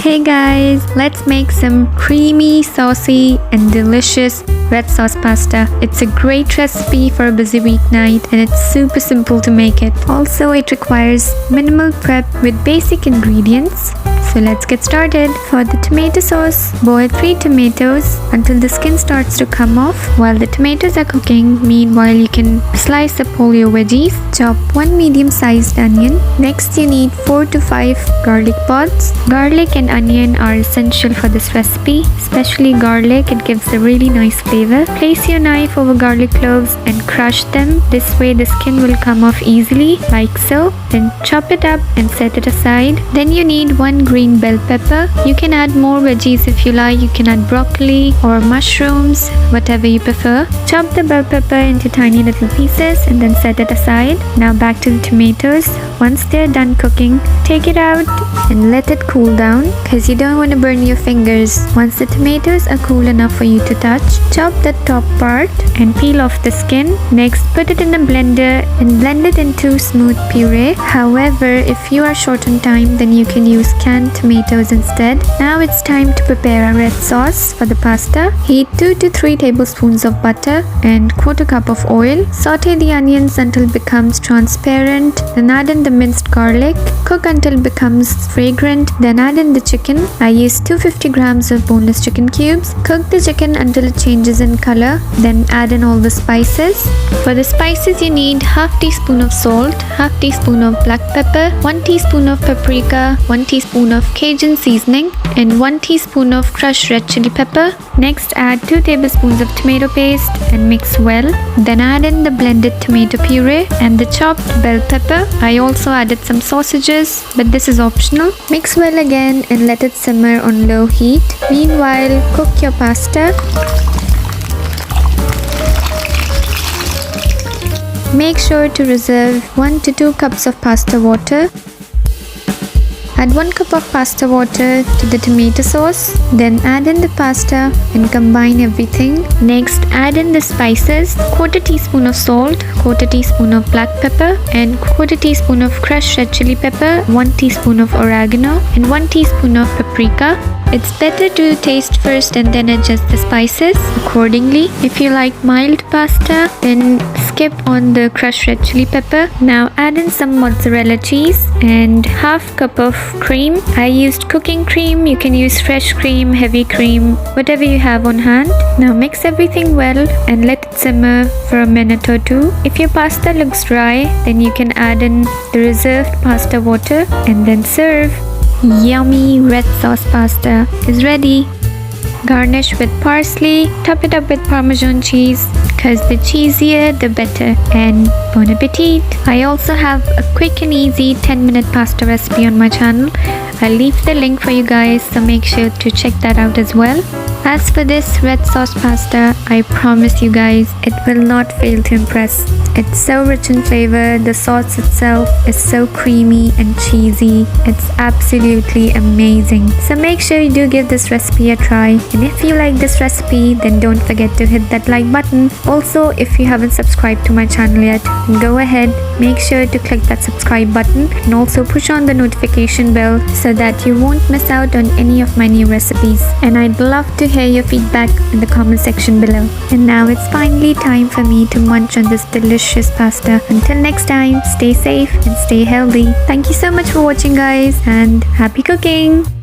Hey guys, let's make some creamy, saucy and delicious red sauce pasta. It's a great recipe for a busy weeknight and it's super simple to make it. Also, it requires minimal prep with basic ingredients. So let's get started. For the tomato sauce, boil 3 tomatoes until the skin starts to come off. While the tomatoes are cooking, meanwhile you can slice up all your veggies. Chop 1 medium-sized onion. Next you need 4 to 5 garlic pods. Garlic and onion are essential for this recipe, especially garlic. It gives a really nice flavor. Place your knife over garlic cloves and crush them. This way the skin will come off easily, like so. Then chop it up and set it aside. Then you need 1 green bell pepper. You can add more veggies if you like. You can add broccoli or mushrooms, whatever you prefer. Chop the bell pepper into tiny little pieces and then set it aside. Now back to the tomatoes. Once they're done cooking, take it out and let it cool down because you don't want to burn your fingers. Once the tomatoes are cool enough for you to touch, chop the top part and peel off the skin. Next, put it in a blender and blend it into smooth puree. However, if you are short on time, then you can use canned tomatoes instead. Now it's time to prepare a red sauce for the pasta. Heat 2 to 3 tablespoons of butter and 1/4 cup of oil. Saute the onions until it becomes transparent. Then add in the minced garlic. Cook until it becomes fragrant. Then add in the chicken. I used 250 grams of boneless chicken cubes. Cook the chicken until it changes in color. Then add in all the spices. For the spices you need half teaspoon of salt, half teaspoon of black pepper, 1 teaspoon of paprika, 1 teaspoon of Cajun seasoning and 1 teaspoon of crushed red chili pepper. Next add 2 tablespoons of tomato paste and mix well. Then add in the blended tomato puree and the chopped bell pepper. I also added some sausages, but this is optional. Mix well again and let it simmer on low heat. Meanwhile, cook your pasta. Make sure to reserve 1 to 2 cups of pasta water. Add 1 cup of pasta water to the tomato sauce. Then add in the pasta and combine everything. Next, add in the spices, 1/4 teaspoon of salt, 1/4 teaspoon of black pepper and 1/4 teaspoon of crushed red chili pepper, 1 teaspoon of oregano and 1 teaspoon of paprika. It's better to taste first and then adjust the spices accordingly. If you like mild pasta, then skip on the crushed red chili pepper. Now add in some mozzarella cheese and half cup of cream. I used cooking cream. You can use fresh cream, heavy cream, whatever you have on hand. Now mix everything well and let it simmer for a minute or 2. If your pasta looks dry, then you can add in the reserved pasta water and then serve. Yummy red sauce pasta is ready. Garnish with parsley. Top it up with Parmesan cheese because the cheesier the better. And bon appetit! I also have a quick and easy 10-minute pasta recipe on my channel. I'll leave the link for you guys, so make sure to check that out as well. As for this red sauce pasta, I promise you guys, it will not fail to impress. It's so rich in flavor. The sauce itself is so creamy and cheesy. It's absolutely amazing. So make sure you do give this recipe a try. And if you like this recipe, then don't forget to hit that like button. Also, if you haven't subscribed to my channel yet, go ahead, make sure to click that subscribe button and also push on the notification bell so that you won't miss out on any of my new recipes. And I'd love to hear your feedback in the comment section below. And now it's finally time for me to munch on this delicious pasta. Until next time, stay safe and stay healthy. Thank you so much for watching guys, and happy cooking!